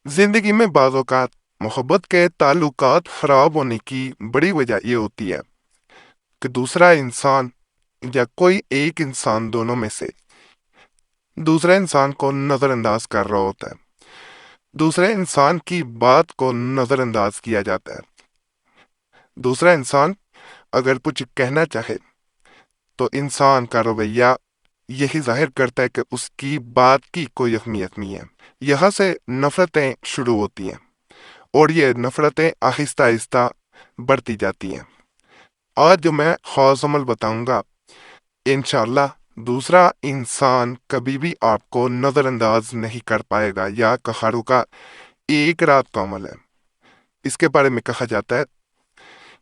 जिंदगी में बाज़ औक़ात मोहब्बत के ताल्लुकात ख़राब होने की बड़ी वजह ये होती है कि दूसरा इंसान या कोई एक इंसान दोनों में से दूसरे इंसान को नज़रअंदाज कर रहा होता है। दूसरे इंसान की बात को नज़रअंदाज किया जाता है। दूसरा इंसान अगर कुछ कहना चाहे तो इंसान का रवैया यही जाहिर करता है कि उसकी बात की कोई अहमियत नहीं है। यहाँ से नफ़रतें शुरू होती हैं और ये नफ़रतें आहिस्ता आहिस्ता बढ़ती जाती हैं। आज जो मैं ख़ास अमल बताऊंगा, इंशाअल्लाह दूसरा इंसान कभी भी आपको नज़रअंदाज नहीं कर पाएगा। या कहारू का एक रात का अमल है। इसके बारे में कहा जाता है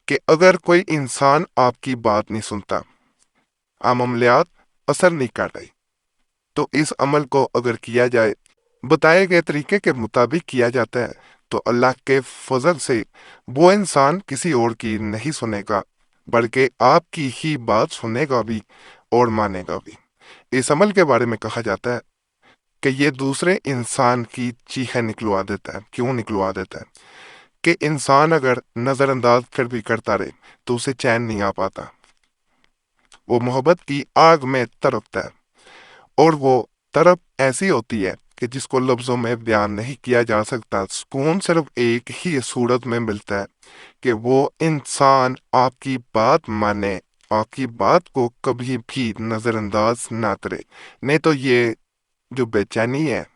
कि अगर कोई इंसान आपकी बात नहीं सुनता, अमलियात असर नहीं कर रही, तो इस अमल को अगर किया जाए, बताए गए तरीके के मुताबिक किया जाता है, तो अल्लाह के फजल से वो इंसान किसी और की नहीं सुनेगा, बल्कि आपकी ही बात सुनेगा भी और मानेगा भी। इस अमल के बारे में कहा जाता है कि ये दूसरे इंसान की चीखें निकलवा देता है। क्यों निकलवा देता है? कि इंसान अगर नज़रअंदाज फिर भी करता रहे तो उसे चैन नहीं आ पाता। वो मोहब्बत की आग में तड़पता है और वो तड़प ऐसी होती है कि जिसको लफ्ज़ों में बयान नहीं किया जा सकता। सुकून सिर्फ एक ही सूरत में मिलता है कि वो इंसान आपकी बात माने, आपकी बात को कभी भी नज़रअंदाज ना करे। नहीं तो ये जो बेचैनी है,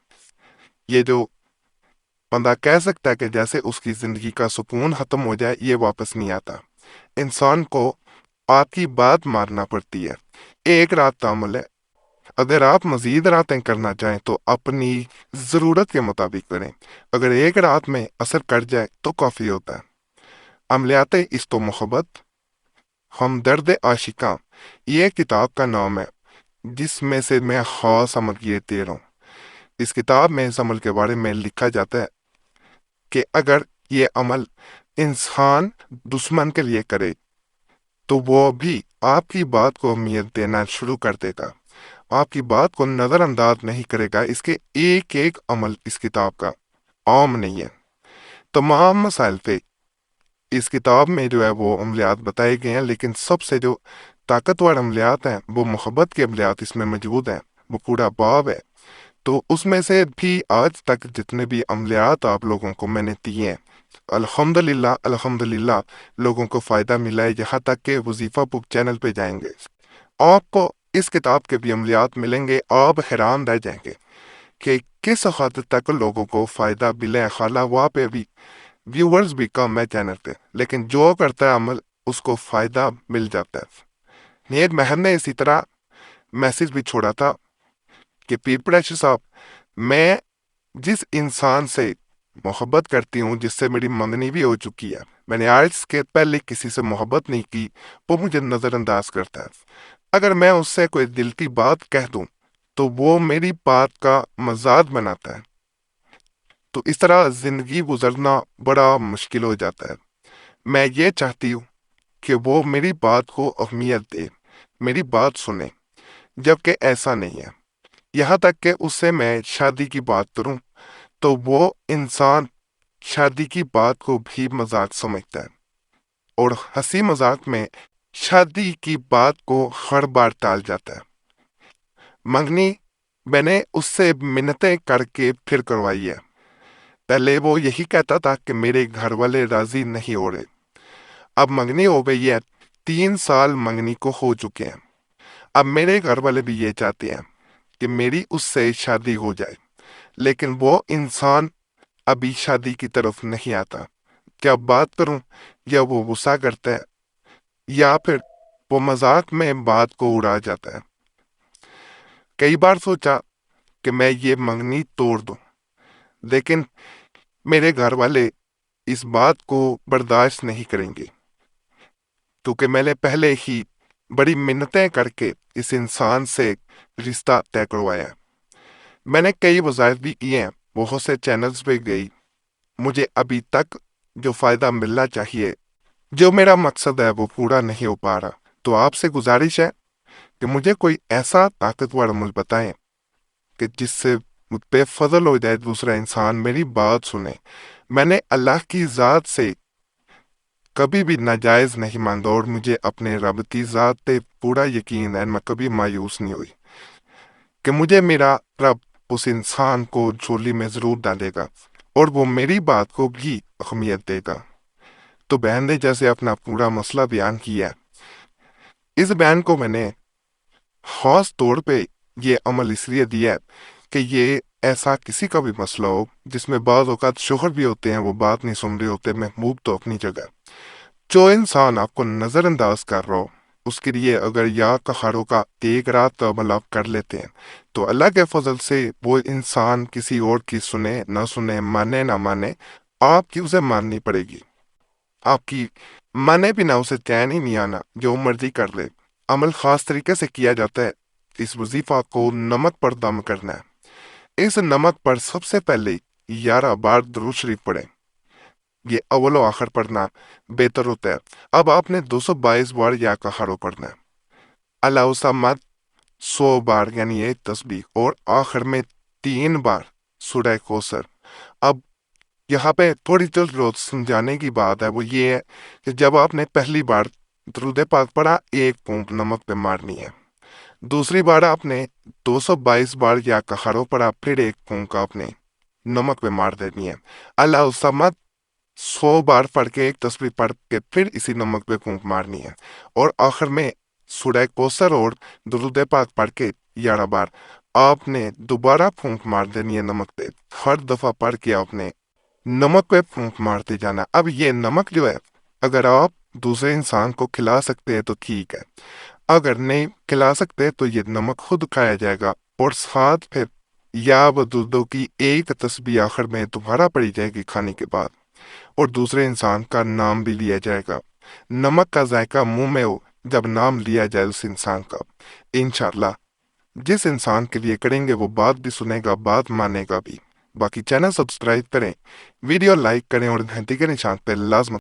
ये जो बंदा कह सकता है कि जैसे उसकी जिंदगी का सुकून खत्म हो जाए, ये वापस नहीं आता। इंसान को आपकी बात मानना पड़ती है। एक रात का अमल है। अगर आप मजीद रातें करना चाहें तो अपनी ज़रूरत के मुताबिक करें। अगर एक रात में असर कर जाए तो काफ़ी होता है। अमलियात इश्क व मोहब्बत, हमदर्द आशिकां, ये किताब का नाम है, जिसमें से मैं ख़ास अमल ये दे रहा हूँ। इस किताब में इस अमल के बारे में लिखा जाता है कि अगर ये अमल इंसान दुश्मन के लिए करे तो वो भी आपकी बात को अहमियत देना शुरू कर देगा, आपकी बात को नज़रअंदाज नहीं करेगा। इसके एक एक अमल इस किताब का आम नहीं है। तमाम मसाइल पे इस किताब में जो है वो अमलियात बताए गए हैं, लेकिन सबसे जो ताकतवर अमलियात हैं वो मोहब्बत के अमलियात इसमें मौजूद हैं। वो पूरा बाब है। तो उसमें से भी आज तक जितने भी अमलियात आप लोगों को मैंने दिए हैं, अल्हम्दुलिल्लाह अल्हम्दुलिल्लाह लोगों को फ़ायदा मिला है। यहाँ तक कि वजीफ़ा बुक चैनल पे जाएंगे, आपको इस किताब के भी अमलियात मिलेंगे। आप हैरान रह जाएंगे कि किस हद तक लोगों को फ़ायदा मिला है। खाला वहाँ पे भी व्यूअर्स भी कम है चैनल पे, लेकिन जो करता है अमल उसको फ़ायदा मिल जाता है। नेद महर ने इसी तरह मैसेज भी छोड़ा था कि पीर प्रेशर साहब, मैं जिस इंसान से मोहब्बत करती हूँ, जिससे मेरी मंगनी भी हो चुकी है, मैंने आज के पहले किसी से मोहब्बत नहीं की, वो मुझे नज़रअंदाज करता है। अगर मैं उससे कोई दिल की बात कह दूं तो वो मेरी बात का मजाक बनाता है। तो इस तरह जिंदगी गुजरना बड़ा मुश्किल हो जाता है। मैं ये चाहती हूँ कि वो मेरी बात को अहमियत दे, मेरी बात सुने, जबकि ऐसा नहीं है। यहाँ तक कि उससे मैं शादी की बात करूं तो वो इंसान शादी की बात को भी मजाक समझता है और हंसी मजाक में शादी की बात को हर बार टाल जाता है। मंगनी मैंने उससे मिन्नतें करके फिर करवाई है। पहले वो यही कहता था कि मेरे घर वाले राजी नहीं हो रहे। अब मंगनी हो गई है, 3 साल मंगनी को हो चुके हैं। अब मेरे घर वाले भी ये चाहते हैं कि मेरी उससे शादी हो जाए, लेकिन वो इंसान अभी शादी की तरफ नहीं आता। क्या बात करूं, या वो गुस्सा करता है या फिर वो मजाक में बात को उड़ा जाता है। कई बार सोचा कि मैं ये मंगनी तोड़ दूं, लेकिन मेरे घर वाले इस बात को बर्दाश्त नहीं करेंगे, क्योंकि मैंने पहले ही बड़ी मिन्नतें करके इस इंसान से रिश्ता तय करवाया है। मैंने कई वज़ाइफ भी किए हैं, बहुत से चैनल्स पे गई, मुझे अभी तक जो फ़ायदा मिलना चाहिए, जो मेरा मकसद है, वो पूरा नहीं हो पा रहा। तो आपसे गुजारिश है कि मुझे कोई ऐसा ताकतवर अमल बताएं कि जिससे مجھ پہ فضل ہو جائے دوسرا انسان میری بات سنے. میں نے اللہ کی ذات سے کبھی بھی ناجائز نہیں مانگا اور مجھے اپنے رب کی ذات پہ پورا یقین ہے. میں کبھی مایوس نہیں ہوئی کہ مجھے میرا رب اس انسان کو جھولی میں ضرور ڈالے گا اور وہ میری بات کو بھی اہمیت دے گا. تو بہن نے جیسے اپنا پورا مسئلہ بیان کیا، اس بیان کو میں نے خاص طور پہ یہ عمل اس لیے دیا ہے کہ یہ ایسا کسی کا بھی مسئلہ ہو جس میں بعض اوقات شوہر بھی ہوتے ہیں وہ بات نہیں سن رہے ہوتے، محبوب تو اپنی جگہ، جو انسان آپ کو نظر انداز کر رہا ہو اس کے لیے اگر یا کہاروں کا ایک رات کا عمل آپ کر لیتے ہیں تو اللہ کے فضل سے وہ انسان کسی اور کی سنے نہ سنے، مانے نہ مانے، آپ کی اسے ماننی پڑے گی. آپ کی مانے بھی نہ اسے چین ہی نہیں آنا، جو مرضی کر لے. عمل خاص طریقے سے کیا جاتا ہے. اس وظیفہ کو نمک پر دم کرنا ہے. اس نمک پر سب سے پہلے 11 بار درود شریف پڑھیں. یہ اول و آخر پڑھنا بہتر ہوتا ہے. اب آپ نے 222 بار یا کہارو پڑھنا ہے. اللہ سمت 100 بار یعنی ایک تسبیح، اور آخر میں 3 بار سورہ کوثر. اب یہاں پہ تھوڑی روز سمجھانے کی بات ہے، وہ یہ ہے کہ جب آپ نے پہلی بار درود پاک پڑھا ایک پھونک نمک پہ مارنی ہے. دوسری بار آپ نے 222 بار یا کہارو پڑھا، پھر ایک پھونک آپ نے نمک پہ مار دینی ہے. اللہ سمت 100 بار پڑھ کے ایک تسبیح پڑھ کے پھر اسی نمک پہ پھونک مارنی ہے، اور آخر میں سورہ کوثر اور درود پاک پڑھ کے 11 بار آپ نے دوبارہ پھونک مار دینی ہے نمک پہ. ہر دفعہ پڑھ کے آپ نے نمک پہ پھونک مارتے جانا. اب یہ نمک جو ہے اگر آپ دوسرے انسان کو کھلا سکتے ہیں تو ٹھیک ہے، اگر نہیں کھلا سکتے تو یہ نمک خود کھایا جائے گا، اور ساتھ پھر یا ودودو کی ایک تسبیح آخر میں دوبارہ پڑھی جائے گی کھانے کے بعد، اور دوسرے انسان کا نام بھی لیا جائے گا. نمک کا ذائقہ منہ میں ہو جب نام لیا جائے اس انسان کا. انشاءاللہ جس انسان کے لیے کریں گے وہ بات بھی سنے گا، بات مانے گا بھی. باقی چینل سبسکرائب کریں، ویڈیو لائک کریں اور گھنٹی کے نشان پہ لازم